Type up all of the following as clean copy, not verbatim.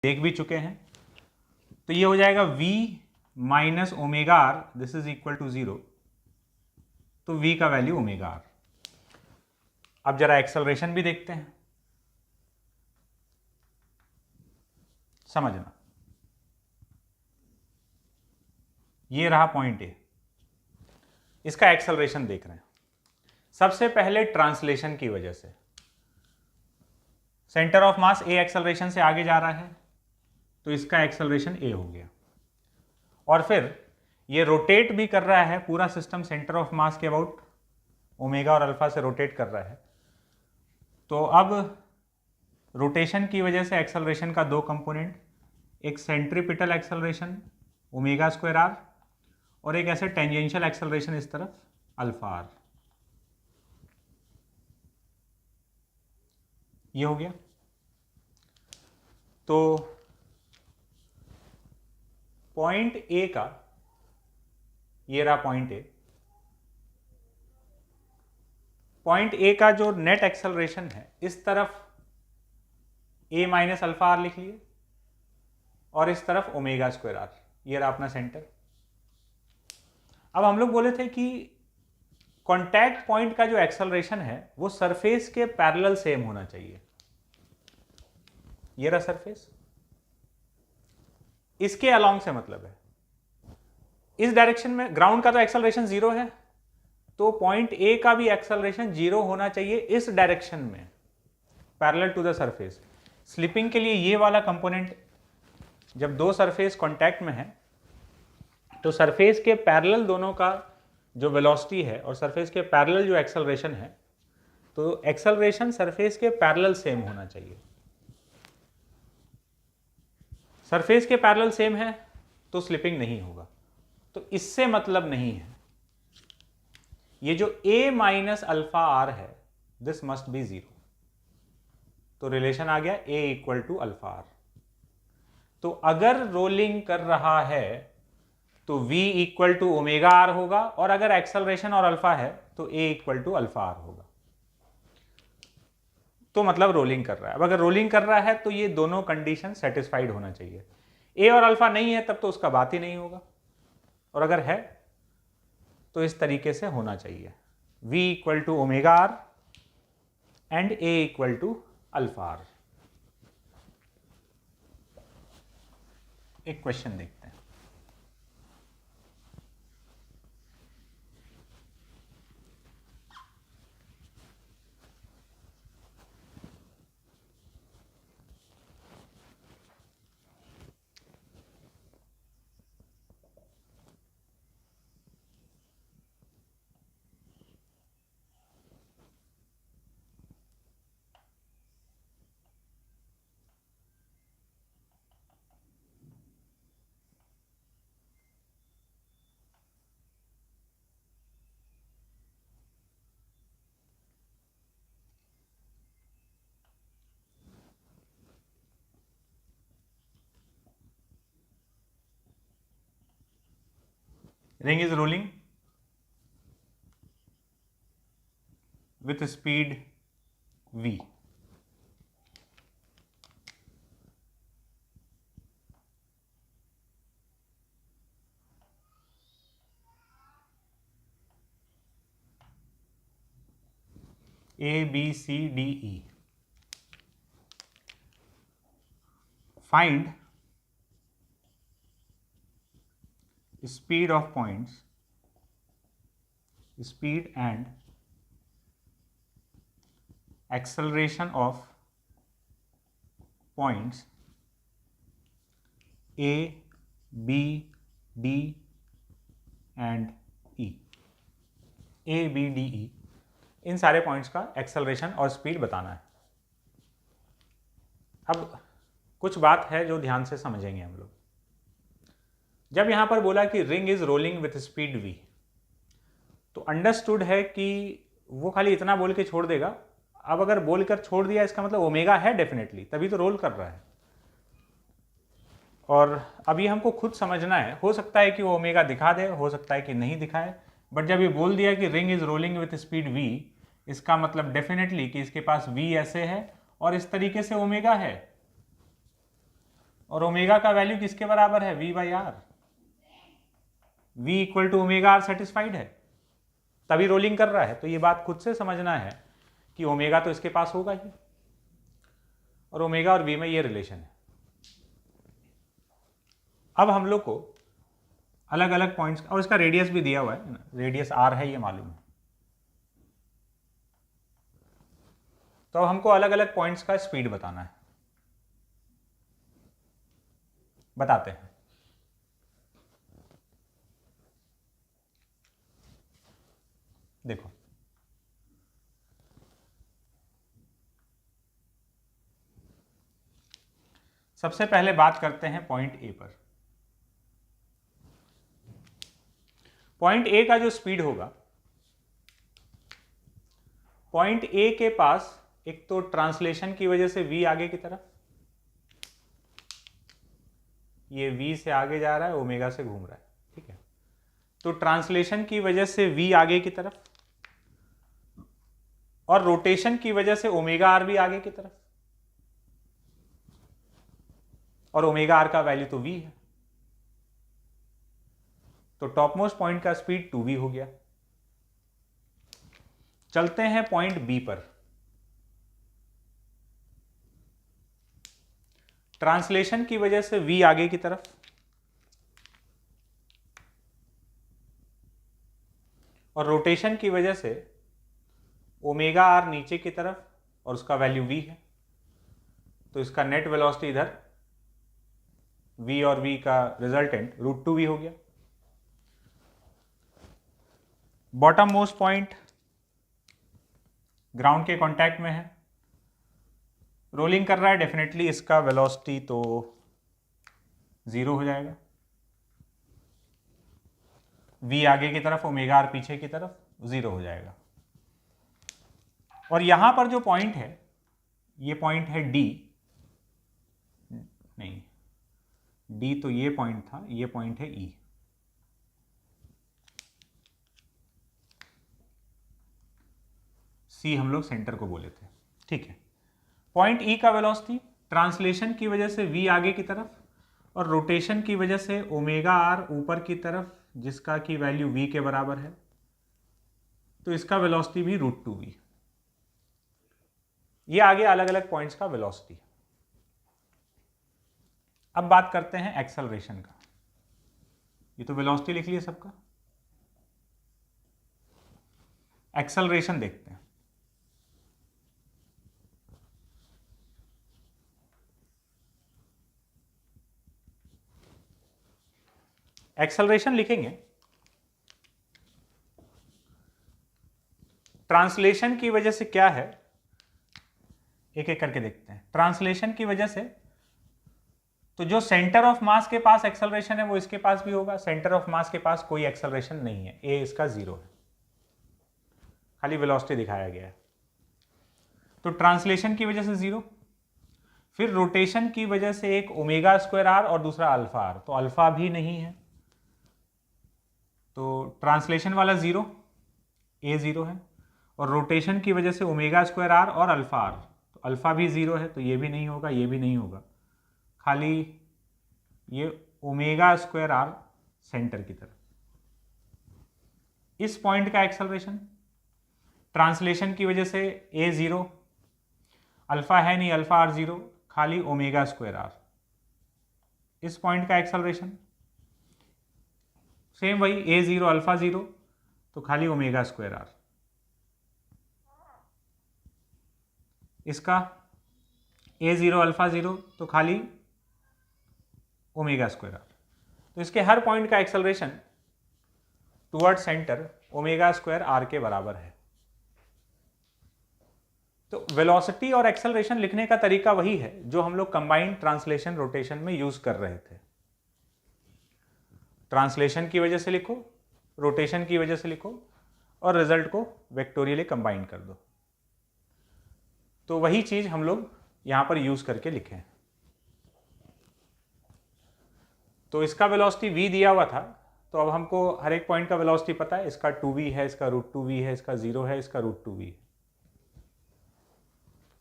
देख भी चुके हैं। तो ये हो जाएगा v minus omega R, this is equal to 0। तो v का वैल्यू ओमेगा आर। अब जरा एक्सेलरेशन भी देखते हैं, समझना। ये रहा पॉइंट ए, इसका एक्सेलरेशन देख रहे हैं। सबसे पहले ट्रांसलेशन की वजह से centre of mass A acceleration से आगे जा रहा है, तो इसका एक्सेलरेशन ए हो गया। और फिर ये रोटेट भी कर रहा है, पूरा सिस्टम सेंटर ऑफ मास के अबाउट ओमेगा और अल्फा से रोटेट कर रहा है। तो अब रोटेशन की वजह से एक्सेलरेशन का दो कंपोनेंट, एक centripetal acceleration omega square R और एक ऐसे टेंजेंशियल एक्सेलरेशन इस तरफ अल्फा आर। ये हो गया। तो पॉइंट ए का, ये रहा पॉइंट ए, पॉइंट ए का जो नेट एक्सेलरेशन है इस तरफ ए माइनस अल्फा आर लिख लिए और इस तरफ ओमेगा स्क्वायर आर। ये रहा अपना सेंटर। अब हम लोग बोले थे कि कॉन्टैक्ट पॉइंट का जो एक्सेलरेशन है वो सरफेस के पैरेलल सेम होना चाहिए। ये रहा सरफेस, इसके अलोंग से मतलब है इस डायरेक्शन में ग्राउंड का तो एक्सेलरेशन 0 है, तो पॉइंट ए का भी एक्सेलरेशन 0 होना चाहिए इस डायरेक्शन में, parallel to the surface. Slipping के लिए ये वाला कंपोनेंट, जब दो सरफेस कांटेक्ट में है तो सरफेस के पैरेलल दोनों का जो वेलोसिटी है और सरफेस के पैरेलल जो एक्सेलरेशन है, तो एक्सेलरेशन सरफेस के पैरेलल सेम होना चाहिए। सरफेस के पैरेलल सेम है तो स्लिपिंग नहीं होगा, तो इससे मतलब नहीं है। ये जो a माइनस अल्फा आर है, दिस मस्ट बी 0। तो रिलेशन आ गया a equal to alpha R. तो अगर रोलिंग कर रहा है तो v equal to omega R होगा, और अगर एक्सेलरेशन और अल्फा है तो a equal to alpha R होगा। तो मतलब रोलिंग कर रहा है। अब अगर रोलिंग कर रहा है तो ये दोनों कंडीशन सेटिस्फाइड होना चाहिए। a और अल्फा नहीं है तब तो उसका बात ही नहीं होगा, और अगर है तो इस तरीके से होना चाहिए, v equal to omega R and a equal to alpha R. एक क्वेश्चन देखते हैं। Ring is rolling with speed v. A, B, C, D, E. Find speed of points, speed and acceleration of points A, B, D and E. A, B, D, E इन सारे points का acceleration और speed बताना है। अब कुछ बात है जो ध्यान से समझेंगे हम लोग। जब यहां पर बोला कि ring is rolling with speed v, तो अंडरस्टूड है कि वो खाली इतना बोल के छोड़ देगा। अब अगर बोलकर छोड़ दिया इसका मतलब ओमेगा है डेफिनेटली, तभी तो रोल कर रहा है। और अभी हमको खुद समझना है, हो सकता है कि वो ओमेगा दिखा दे, हो सकता है कि नहीं दिखाए, बट जब ये बोल दिया कि ring is rolling with speed v, इसका मतलब डेफिनेटली कि इसके पास v ऐसे है और इस तरीके से ओमेगा है। और ओमेगा का वैल्यू किसके बराबर है, v by R. v equal to omega R satisfied है, तभी रोलिंग कर रहा है। तो ये बात खुद से समझना है कि ओमेगा तो इसके पास होगा ही, और ओमेगा और v में ये रिलेशन है। अब हम लोग को अलग अलग पॉइंट्स, और इसका रेडियस भी दिया हुआ है, रेडियस r है ये मालूम है। तो अब हमको अलग अलग पॉइंट्स का स्पीड बताना है, बताते हैं। देखो सबसे पहले बात करते हैं पॉइंट ए पर। पॉइंट ए का जो स्पीड होगा, पॉइंट ए के पास एक तो ट्रांसलेशन की वजह से v आगे की तरफ, ये v से आगे जा रहा है, ओमेगा से घूम रहा है, ठीक है। तो ट्रांसलेशन की वजह से v आगे की तरफ, और रोटेशन की वजह से ओमेगा आर भी आगे की तरफ, और ओमेगा आर का वैल्यू तो v है। तो टॉप मोस्ट पॉइंट का स्पीड 2v हो गया। चलते हैं पॉइंट बी पर। ट्रांसलेशन की वजह से v आगे की तरफ, और रोटेशन की वजह से ओमेगा आर नीचे की तरफ, और उसका वैल्यू v है। तो इसका नेट वेलोसिटी इधर v और v का रिजल्टेंट √2v हो गया। बॉटम मोस्ट पॉइंट ग्राउंड के कांटेक्ट में है, रोलिंग कर रहा है, डेफिनेटली इसका वेलोसिटी तो 0 हो जाएगा। v आगे की तरफ, ओमेगा आर पीछे की तरफ, 0 हो जाएगा। और यहां पर जो पॉइंट है, ये पॉइंट है d, नहीं d तो ये पॉइंट था, ये पॉइंट है e। c हम लोग सेंटर को बोले थे, ठीक है। पॉइंट e का वेलोसिटी ट्रांसलेशन की वजह से v आगे की तरफ, और रोटेशन की वजह से ओमेगा आर ऊपर की तरफ, जिसका की वैल्यू v के बराबर है। तो इसका वेलोसिटी भी √2v। ये आगे अलग अलग पॉइंट्स का वेलोसिटी। अब बात करते हैं एक्सेलरेशन का। ये तो वेलोसिटी लिख लिया सबका, एक्सेलरेशन देखते हैं। एक्सेलरेशन लिखेंगे, ट्रांसलेशन की वजह से क्या है, एक एक करके देखते हैं। ट्रांसलेशन की वजह से तो जो सेंटर ऑफ मास के पास एक्सेलरेशन है वो इसके पास भी होगा। सेंटर ऑफ मास के पास कोई एक्सेलरेशन नहीं है, ए इसका 0 है, खाली वेलोसिटी दिखाया गया है। तो ट्रांसलेशन की वजह से 0, फिर रोटेशन की वजह से एक ओमेगा स्क्वायर आर और दूसरा अल्फा आर, तो अल्फा भी नहीं है। तो ट्रांसलेशन वाला 0, ए 0 है, और रोटेशन की वजह से ओमेगा स्क्वायर आर और अल्फा आर, तो अल्फा भी 0 है, तो ये भी नहीं होगा, ये भी नहीं होगा, खाली ये ओमेगा स्क्वायर आर सेंटर की तरफ। इस पॉइंट का एक्सेलरेशन ट्रांसलेशन की वजह से ए 0, अल्फा है नहीं, अल्फा आर 0, खाली ओमेगा स्क्वायर आर। इस पॉइंट का एक्सेलरेशन सेम वही, ए 0 अल्फा 0, तो खाली ओमेगा स्क्वायर आर। इसका ए 0 अल्फा 0, तो खाली ओमेगा स्क्वायर आर। तो इसके हर पॉइंट का acceleration toward centre omega square R के बराबर है। तो वेलोसिटी और एक्सेलरेशन लिखने का तरीका वही है जो हम लोग कंबाइंड ट्रांसलेशन रोटेशन में यूज कर रहे थे। ट्रांसलेशन की वजह से लिखो, रोटेशन की वजह से लिखो, और रिजल्ट को वेक्टोरियली कंबाइन कर दो। तो वही चीज हम लोग यहां पर यूज करके लिखे। तो इसका वेलोसिटी v दिया हुआ था, तो अब हमको हर एक पॉइंट का वेलोसिटी पता है। इसका 2v है, इसका √2v है, इसका 0 है, इसका √2v है।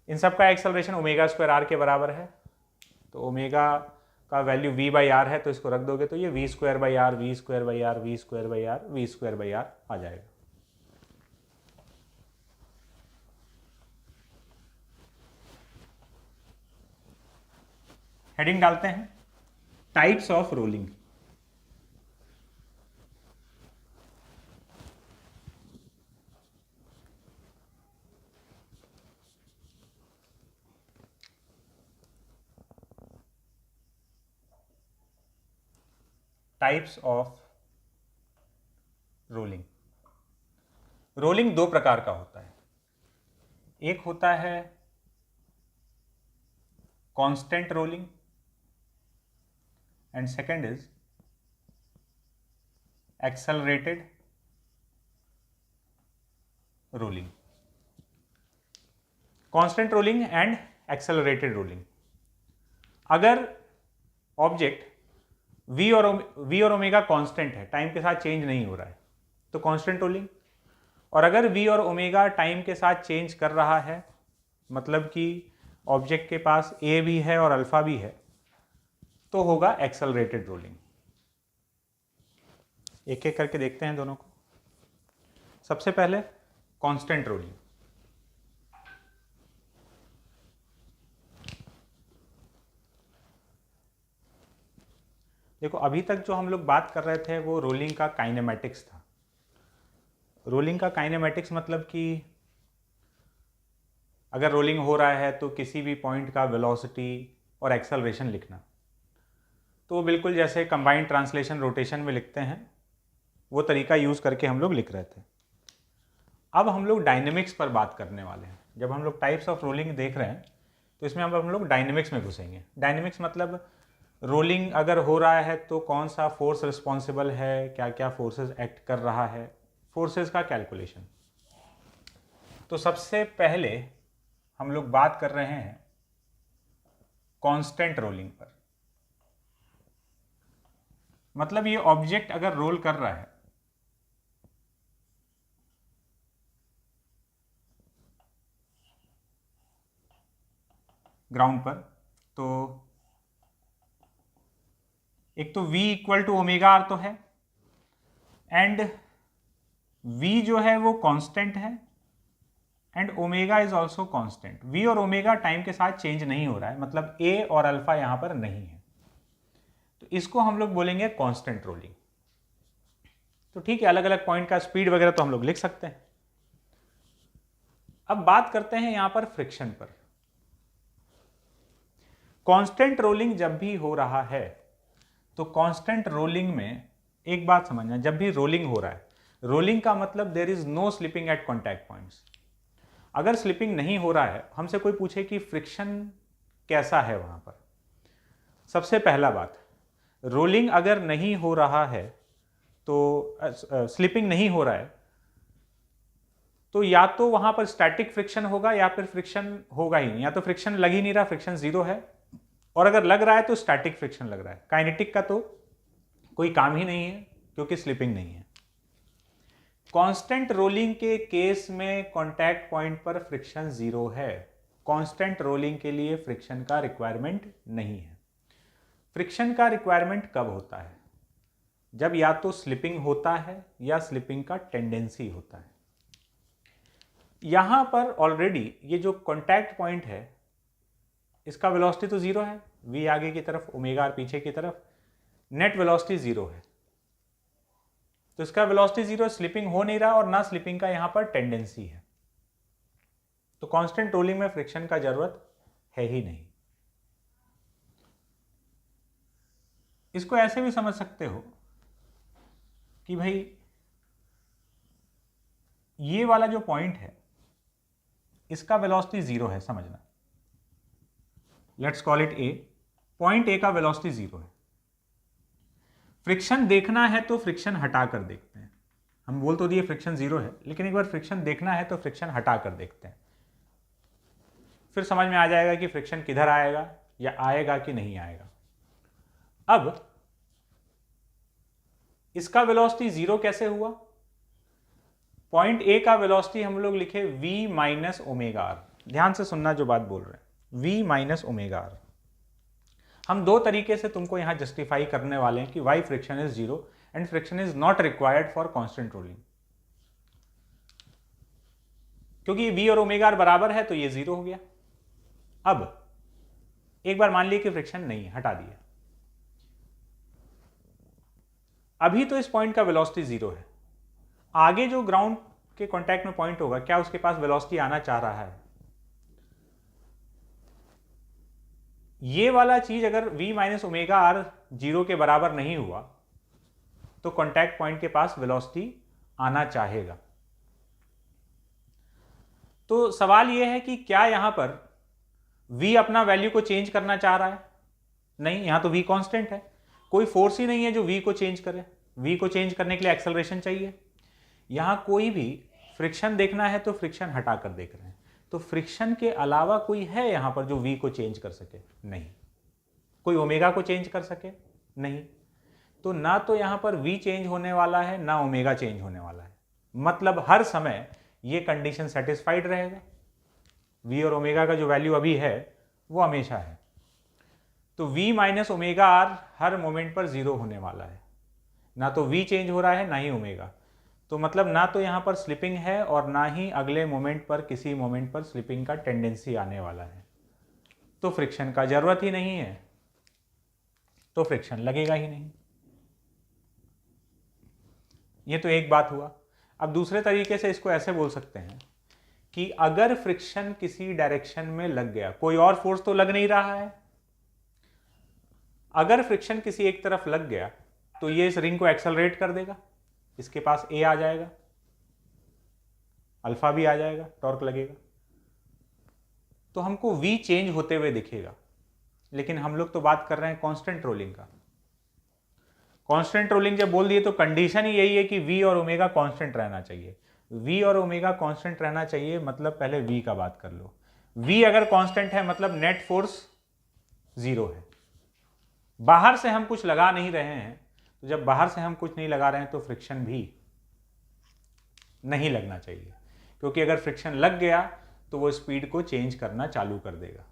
इन सब का एक्सेलरेशन ओमेगा स्क्वायर आर के बराबर है। तो ओमेगा का वैल्यू v बाई आर है, तो इसको रख दोगे तो ये V square by R, V square by R, V square by R, V square by R आ जाएगा। हेडिंग डालते हैं types of rolling. Types of rolling. Rolling दो प्रकार का होता है, एक होता है constant rolling and second is accelerated rolling. Constant rolling and accelerated rolling, अगर ऑब्जेक्ट v और ओमेगा कांस्टेंट है, टाइम के साथ चेंज नहीं हो रहा है, तो कांस्टेंट रोलिंग। और अगर v और ओमेगा टाइम के साथ चेंज कर रहा है, मतलब कि ऑब्जेक्ट के पास a भी है और अल्फा भी है, तो होगा एक्सेलरेटेड रोलिंग। एक एक करके देखते हैं दोनों को। सबसे पहले कांस्टेंट रोलिंग। देखो, अभी तक जो हम लोग बात कर रहे थे वो रोलिंग का काइनेमेटिक्स था। रोलिंग का काइनेमेटिक्स मतलब कि अगर रोलिंग हो रहा है तो किसी भी पॉइंट का वेलोसिटी और एक्सेलरेशन लिखना, तो बिल्कुल जैसे कंबाइंड ट्रांसलेशन रोटेशन में लिखते हैं वो तरीका यूज़ करके हम लोग लिख रहे थे। अब हम लोग डायनेमिक्स पर बात करने वाले हैं। जब हम लोग टाइप्स ऑफ रोलिंग देख रहे हैं तो इसमें हम लोग डायनेमिक्स में घुसेंगे। डायनेमिक्स मतलब रोलिंग अगर हो रहा है तो कौन सा फोर्स रिस्पॉन्सिबल है, क्या क्या फोर्सेस एक्ट कर रहा है, फोर्सेस का कैलकुलेशन। तो सबसे पहले हम लोग बात कर रहे हैं कांस्टेंट रोलिंग पर। मतलब ये ऑब्जेक्ट अगर रोल कर रहा है ग्राउंड पर, तो एक तो v equal to omega R तो है, एंड v जो है वो कांस्टेंट है and omega is also constant. v और ओमेगा टाइम के साथ चेंज नहीं हो रहा है, मतलब a और अल्फा यहां पर नहीं है, तो इसको हम लोग बोलेंगे कांस्टेंट रोलिंग। तो ठीक है, अलग अलग पॉइंट का स्पीड वगैरह तो हम लोग लिख सकते हैं। अब बात करते हैं यहां पर फ्रिक्शन पर। कांस्टेंट रोलिंग जब भी हो रहा है तो कांस्टेंट रोलिंग में एक बात समझना, जब भी रोलिंग हो रहा है, रोलिंग का मतलब there is no slipping at contact points. अगर स्लिपिंग नहीं हो रहा है, हमसे कोई पूछे कि फ्रिक्शन कैसा है वहां पर, सबसे पहला बात, रोलिंग अगर नहीं हो रहा है तो स्लिपिंग नहीं हो रहा है तो या तो वहां पर स्टैटिक फ्रिक्शन होगा या फिर फ्रिक्शन होगा ही नहीं, या तो फ्रिक्शन लग ही नहीं रहा, फ्रिक्शन जीरो है, और अगर लग रहा है तो स्टैटिक फ्रिक्शन लग रहा है। काइनेटिक का तो कोई काम ही नहीं है क्योंकि स्लिपिंग नहीं है। कांस्टेंट रोलिंग के केस में कांटेक्ट पॉइंट पर फ्रिक्शन जीरो है। कांस्टेंट रोलिंग के लिए फ्रिक्शन का रिक्वायरमेंट नहीं है। फ्रिक्शन का रिक्वायरमेंट कब होता है? जब या तो स्लिपिंग होता है या स्लिपिंग का टेंडेंसी होता है। यहां पर ऑलरेडी ये जो कांटेक्ट पॉइंट है इसका वेलोसिटी तो जीरो है, v आगे की तरफ, ओमेगा आर पीछे की तरफ, नेट वेलोसिटी जीरो है, तो इसका वेलोसिटी जीरो, स्लिपिंग हो नहीं रहा और ना स्लिपिंग का यहां पर टेंडेंसी है, तो कांस्टेंट रोलिंग में फ्रिक्शन का जरूरत है ही नहीं। इसको ऐसे भी समझ सकते हो कि भाई ये वाला जो पॉइंट है इसका वेलोसिटी जीरो है, समझना, let's call it A. Point A का वेलोसिटी जीरो है। फ्रिक्शन देखना है तो फ्रिक्शन हटा कर देखते हैं। हम बोल तो दिए फ्रिक्शन जीरो है, लेकिन एक बार फ्रिक्शन देखना है तो फ्रिक्शन हटा कर देखते हैं, फिर समझ में आ जाएगा कि फ्रिक्शन किधर आएगा या आएगा कि नहीं आएगा। अब इसका वेलोसिटी जीरो कैसे हुआ? पॉइंट ए का वेलोसिटी हम लोग लिखे v माइनस ओमेगा आर। ध्यान से सुनना जो बात बोल रहे हैं, v माइनस ओमेगा आर। हम दो तरीके से तुमको यहां जस्टिफाई करने वाले हैं कि why friction is zero and friction is not required for constant rolling. क्योंकि v और ओमेगा आर बराबर है तो ये जीरो हो गया। अब एक बार मान लिया कि फ्रिक्शन नहीं है, हटा दिया, अभी तो इस पॉइंट का वेलोसिटी जीरो है, आगे जो ग्राउंड के कांटेक्ट में पॉइंट होगा क्या उसके पास वेलोसिटी आना चाह रहा है? ये वाला चीज अगर v minus omega R zero के बराबर नहीं हुआ तो कांटेक्ट पॉइंट के पास वेलोसिटी आना चाहेगा। तो सवाल यह है कि क्या यहां पर v अपना वैल्यू को चेंज करना चाह रहा है? नहीं, यहां तो v कांस्टेंट है, कोई फोर्स ही नहीं है जो v को चेंज करे। v को चेंज करने के लिए एक्सेलरेशन चाहिए। यहां कोई भी फ्रिक्शन देखना है तो फ्रिक्शन हटाकर देख रहे हैं, तो फ्रिक्शन के अलावा कोई है यहां पर जो v को चेंज कर सके? नहीं। कोई ओमेगा को चेंज कर सके? नहीं। तो ना तो यहां पर v चेंज होने वाला है ना ओमेगा चेंज होने वाला है, मतलब हर समय ये कंडीशन सेटिस्फाइड रहेगा, v और ओमेगा का जो वैल्यू अभी है वो हमेशा है। तो v माइनस ओमेगा आर हर मोमेंट पर जीरो होने वाला है, ना तो v चेंज हो रहा है ना ही ओमेगा। तो मतलब ना तो यहां पर स्लिपिंग है और ना ही अगले मोमेंट पर किसी मोमेंट पर स्लिपिंग का टेंडेंसी आने वाला है। तो फ्रिक्शन का जरूरत ही नहीं है, तो फ्रिक्शन लगेगा ही नहीं। ये तो एक बात हुआ। अब दूसरे तरीके से इसको ऐसे बोल सकते हैं कि अगर फ्रिक्शन किसी डायरेक्शन में लग गया, कोई और फोर्स तो लग नहीं रहा है, अगर फ्रिक्शन किसी एक तरफ लग गया तो ये इस रिंग को एक्सेलरेट कर देगा, इसके पास a आ जाएगा, अल्फा भी आ जाएगा, टॉर्क लगेगा, तो हमको v चेंज होते हुए दिखेगा। लेकिन हम लोग तो बात कर रहे हैं कांस्टेंट रोलिंग का। कांस्टेंट रोलिंग जब बोल दिए तो कंडीशन ही यही है कि v और ओमेगा कांस्टेंट रहना चाहिए। v और ओमेगा कांस्टेंट रहना चाहिए मतलब पहले v का बात कर लो। v अगर कांस्टेंट है मतलब नेट फोर्स जीरो है, बाहर से हम कुछ लगा नहीं रहे हैं, तो जब बाहर से हम कुछ नहीं लगा रहे हैं तो फ्रिक्शन भी नहीं लगना चाहिए, क्योंकि अगर फ्रिक्शन लग गया तो वो स्पीड को चेंज करना चालू कर देगा।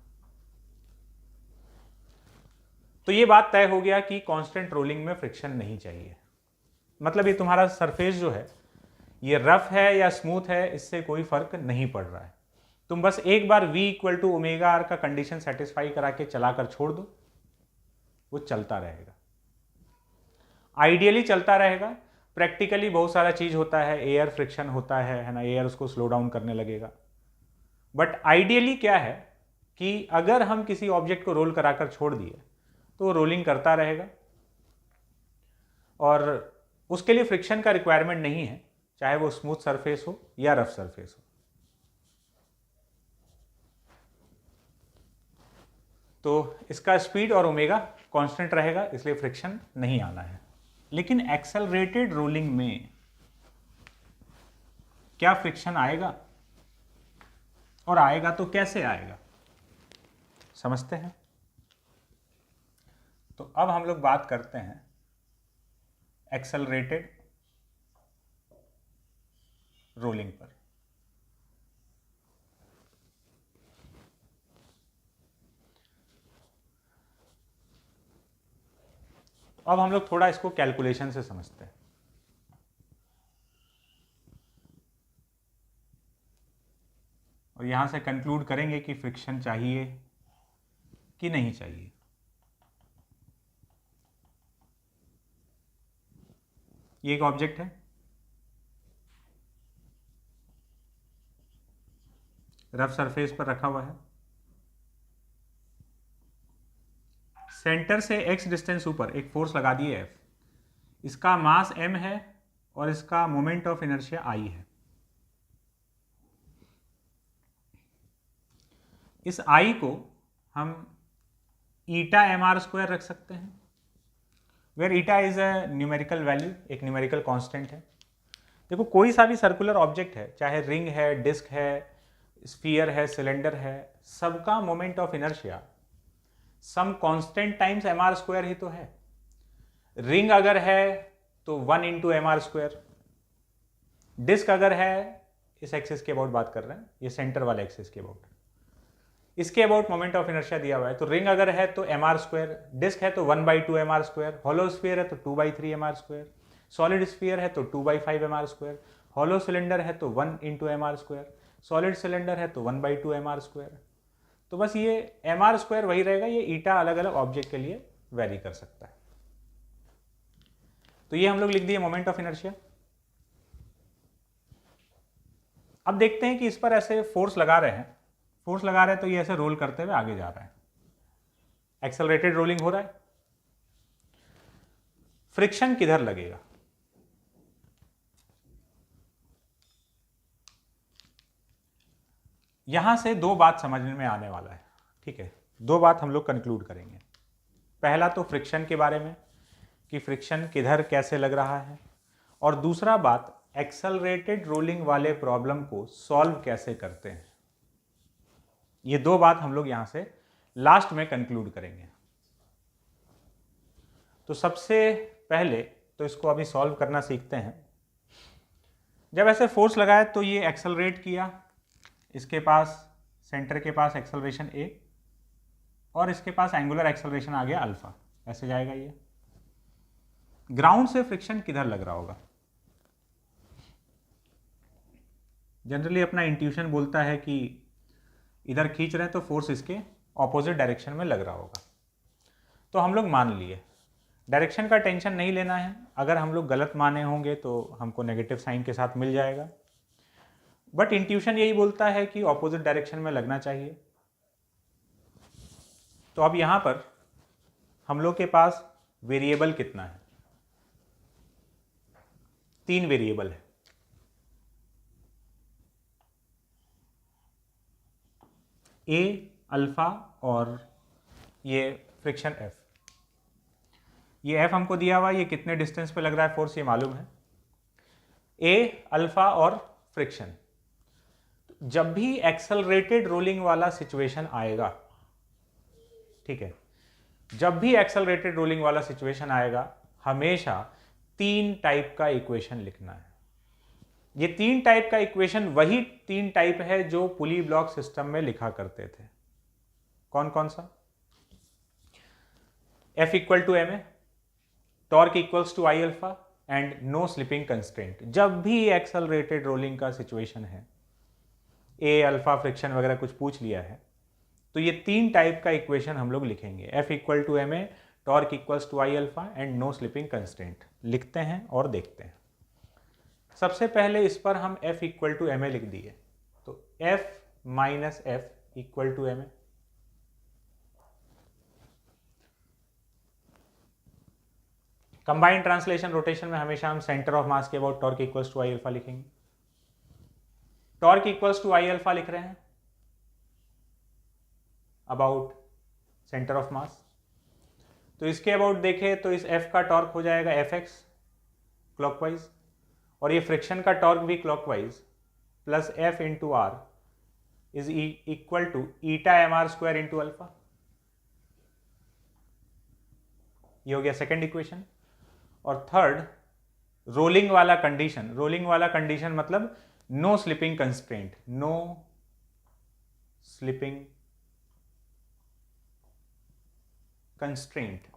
तो ये बात तय हो गया कि कांस्टेंट रोलिंग में फ्रिक्शन नहीं चाहिए। मतलब ये तुम्हारा सरफेस जो है ये रफ है या स्मूथ है, इससे कोई फर्क नहीं पड़ रहा है। तुम बस एक बार v equal to omega R का कंडीशन सेटिस्फाई करा के चलाकर छोड़ दो, वो चलता रहेगा, आइडियली चलता रहेगा। प्रैक्टिकली बहुत सारा चीज होता है, एयर फ्रिक्शन होता है ना, एयर उसको स्लो डाउन करने लगेगा। बट आइडियली क्या है कि अगर हम किसी ऑब्जेक्ट को रोल कराकर छोड़ दिए तो वो रोलिंग करता रहेगा और उसके लिए फ्रिक्शन का रिक्वायरमेंट नहीं है, चाहे वो स्मूथ सरफेस हो या रफ सरफेस हो। तो इसका स्पीड और ओमेगा कांस्टेंट रहेगा, इसलिए फ्रिक्शन नहीं आना है। लेकिन एक्सेलरेटेड रोलिंग में क्या फ्रिक्शन आएगा, और आएगा तो कैसे आएगा, समझते हैं। तो अब हम लोग बात करते हैं एक्सेलरेटेड रोलिंग पर। अब हम लोग थोड़ा इसको कैलकुलेशन से समझते हैं। और यहां से कंक्लूड करेंगे कि फ्रिक्शन चाहिए कि नहीं चाहिए। ये एक ऑब्जेक्ट है, रफ सरफेस पर रखा हुआ है, सेंटर से x डिस्टेंस ऊपर एक फोर्स लगा दिए F, इसका मास m है और इसका मोमेंट ऑफ इनर्शिया I है। इस I को हम ईटा mr² रख सकते हैं, where eta is a numerical value, एक न्यूमेरिकल कांस्टेंट है। देखो कोई सा भी सर्कुलर ऑब्जेक्ट है, चाहे रिंग है, डिस्क है, स्फीयर है, सिलेंडर है, सबका moment of inertia some constant times mr² ही तो है। रिंग अगर है तो 1 इंटू mr², डिस्क अगर है, इस एक्सिस के अबाउट बात कर रहे हैं, ये सेंटर वाले एक्सिस के अबाउट, इसके अबाउट मोमेंट ऑफ इनर्शिया दिया हुआ है। तो रिंग अगर है तो mr², डिस्क है तो 1/2 mr², हॉलो स्फीयर है तो 2/3 mr², सॉलिड स्फीयर है तो 2/5 mr², हॉलो सिलेंडर है तो 1 × mr², सॉलिड सिलेंडर है तो 1/2 mr²। तो बस ये mr² वही रहेगा, ये ईटा अलग अलग ऑब्जेक्ट के लिए वेरी कर सकता है। तो ये हम लोग लिख दिए मोमेंट ऑफ इनर्शिया। अब देखते हैं कि इस पर ऐसे फोर्स लगा रहे हैं, तो ये ऐसे रोल करते हुए आगे जा रहा है, एक्सेलरेटेड रोलिंग हो रहा है। फ्रिक्शन किधर लगेगा? यहां से दो बात समझ में आने वाला है, ठीक है। दो बात हम लोग कंक्लूड करेंगे। पहला तो फ्रिक्शन के बारे में कि फ्रिक्शन किधर कैसे लग रहा है, और दूसरा बात एक्सेलरेटेड रोलिंग वाले प्रॉब्लम को सॉल्व कैसे करते हैं। ये दो बात हम लोग यहां से लास्ट में कंक्लूड करेंगे। तो सबसे पहले तो इसको अभी सॉल्व करना सीखते हैं। जब ऐसे फोर्स लगाए तो ये एक्सेलरेट किया, इसके पास सेंटर के पास एक्सेलरेशन a और इसके पास एंगुलर एक्सेलरेशन आ गया अल्फा, ऐसे जाएगा ये। ग्राउंड से फ्रिक्शन किधर लग रहा होगा? जनरली अपना इंट्यूशन बोलता है कि इधर खींच रहे हैं तो फोर्स इसके ऑपोजिट डायरेक्शन में लग रहा होगा। तो हम लोग मान लिए, डायरेक्शन का टेंशन नहीं लेना है। अगर हम लोग गलत माने होंगे तो हमको नेगेटिव साइन के साथ मिल जाएगा, बट इंट्यूशन यही बोलता है कि ऑपोजिट डायरेक्शन में लगना चाहिए। तो अब यहां पर हम लोग के पास वेरिएबल कितना है? 3 वेरिएबल है। ए, अल्फा और ये फ्रिक्शन एफ। ये एफ हमको दिया हुआ, ये कितने डिस्टेंस पे लग रहा है फोर्स ये मालूम है। ए, अल्फा और फ्रिक्शन। जब भी एक्सेलरेटेड रोलिंग वाला सिचुएशन आएगा, ठीक है, जब भी एक्सेलरेटेड रोलिंग वाला सिचुएशन आएगा हमेशा 3 टाइप का इक्वेशन लिखना है। ये 3 टाइप का इक्वेशन वही 3 टाइप है जो पुली ब्लॉक सिस्टम में लिखा करते थे। कौन कौन सा? F = ma, torque = I alpha and no slipping constraint. जब भी एक्सेलरेटेड रोलिंग का सिचुएशन है, ए, अल्फा, फ्रिक्शन वगैरह कुछ पूछ लिया है, तो ये 3 टाइप का इक्वेशन हम लोग लिखेंगे। F = ma, torque = I alpha and no slipping constraint. लिखते हैं और देखते हैं। सबसे पहले इस पर हम F = ma लिख दिए, तो F - F = ma। Combined translation rotation में हमेशा हम सेंटर ऑफ मास के अबाउट टॉर्क = I अल्फा लिखेंगे। टॉर्क = I अल्फा लिख रहे हैं अबाउट सेंटर ऑफ मास। तो इसके अबाउट देखें तो इस F का टॉर्क हो जाएगा Fx क्लॉकवाइज, और ये फ्रिक्शन का टॉर्क भी clockwise, plus F × R is equal to ηmr² × alpha. ये हो गया सेकेंड इक्वेशन। और थर्ड, रोलिंग वाला कंडीशन मतलब no slipping constraint, no slipping constraint.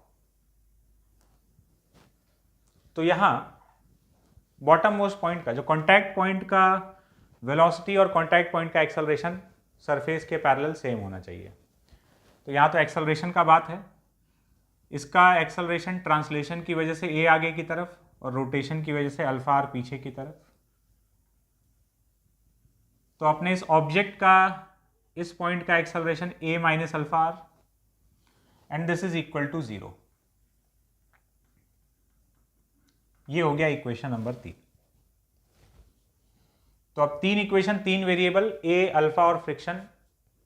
तो यहां बॉटम मोस्ट पॉइंट का जो कॉन्टैक्ट पॉइंट का वेलोसिटी और कॉन्टैक्ट पॉइंट का एक्सेलरेशन सरफेस के पैरेलल सेम होना चाहिए। तो यहां तो एक्सेलरेशन का बात है, इसका एक्सेलरेशन ट्रांसलेशन की वजह से ए आगे की तरफ और रोटेशन की वजह से अल्फा आर पीछे की तरफ। तो अपने इस ऑब्जेक्ट का इस पॉइंट का acceleration a - alpha R and this is equal to 0। ये हो गया इक्वेशन नंबर 3। तो अब 3 इक्वेशन, 3 वेरिएबल ए, अल्फा और फ्रिक्शन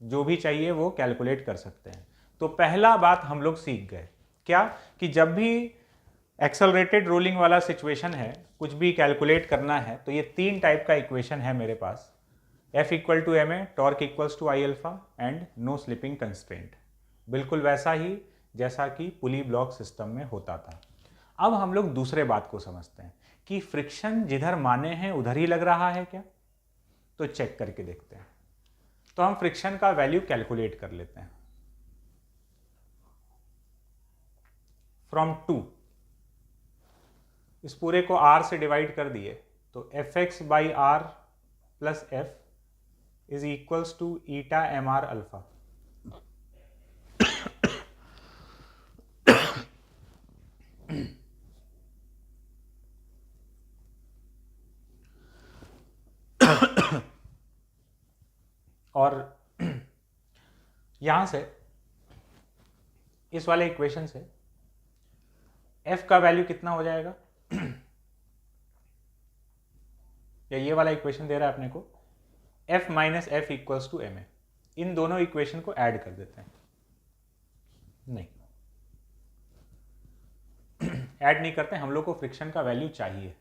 जो भी चाहिए वो कैलकुलेट कर सकते हैं। तो पहला बात हम लोग सीख गए क्या, कि जब भी एक्सेलरेटेड रोलिंग वाला सिचुएशन है, कुछ भी कैलकुलेट करना है, तो ये 3 टाइप का इक्वेशन है मेरे पास। F = ma, torque = I alpha and no slipping constraint. बिल्कुल वैसा ही जैसा कि पुली ब्लॉक सिस्टम में होता था। अब हम लोग दूसरे बात को समझते हैं कि फ्रिक्शन जिधर माने हैं उधर ही लग रहा है क्या। तो चेक करके देखते हैं। तो हम फ्रिक्शन का वैल्यू कैलकुलेट कर लेते हैं। फ्रॉम 2, इस पूरे को r से डिवाइड कर दिए तो fx by R plus F is equals to eta M R alpha. और यहां से इस वाले इक्वेशन से f का वैल्यू कितना हो जाएगा, या ये वाला इक्वेशन दे रहा है अपने को f minus F equals to M A. इन दोनों इक्वेशन को ऐड कर देते हैं। नहीं, ऐड नहीं करते, हम लोग को फ्रिक्शन का वैल्यू चाहिए।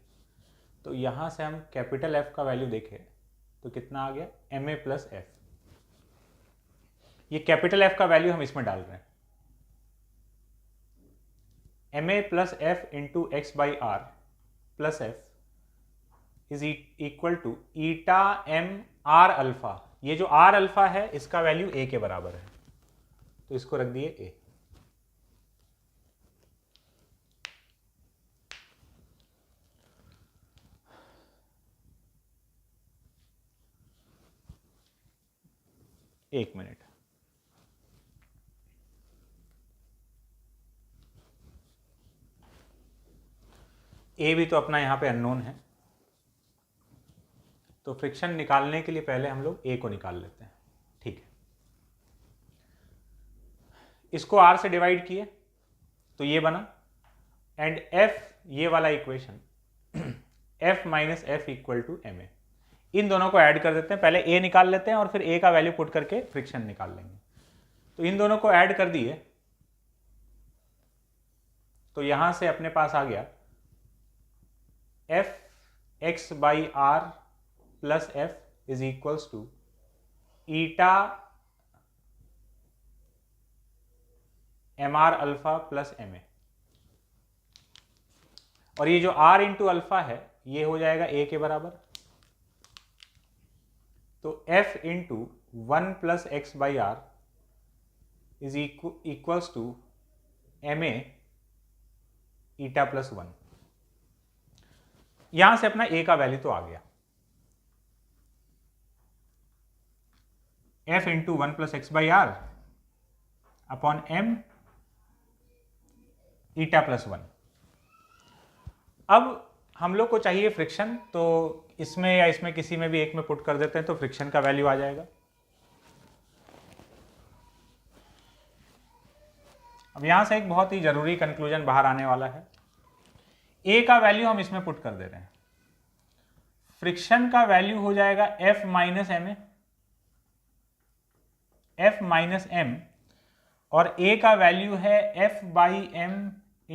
तो यहां से हम कैपिटल F का वैल्यू देखें तो कितना आ गया, एम ए प्लस एफ। ये कैपिटल F का वैल्यू हम इसमें डाल रहे हैं, M A plus F into X by R plus F is equal to eta M R alpha. ये जो आर अल्फा है इसका वैल्यू ए के बराबर है, तो इसको रख दिए ए। एक मिनट, ए भी तो अपना यहां पे अननोन है, तो फ्रिक्शन निकालने के लिए पहले हम लोग ए को निकाल लेते हैं। ठीक है, इसको आर से डिवाइड किए तो ये बना, एंड एफ ये वाला equation F minus F equal to M A. इन दोनों को ऐड कर देते हैं, पहले ए निकाल लेते हैं और फिर ए का वैल्यू पुट करके फ्रिक्शन निकाल लेंगे। तो इन दोनों को ऐड कर दिए तो यहां से अपने पास आ गया F X by R plus F is equals to eta M R alpha plus M A. और ये जो r इंटू अल्फा है ये हो जाएगा a के बराबर, तो f into 1 plus X by R is equals to M A eta plus 1। यहां से अपना a का वैल्यू तो आ गया, f into 1 plus X by R upon m eta plus 1। अब हम लोग को चाहिए फ्रिक्शन, तो इसमें या इसमें किसी में भी एक में पुट कर देते हैं तो फ्रिक्शन का वैल्यू आ जाएगा। अब यहां से एक बहुत ही जरूरी कंक्लूजन बाहर आने वाला है, ए का वैल्यू हम इसमें पुट कर दे रहे हैं, फ्रिक्शन का वैल्यू हो जाएगा F minus M A, F minus M, और ए का वैल्यू है एफ बाई एम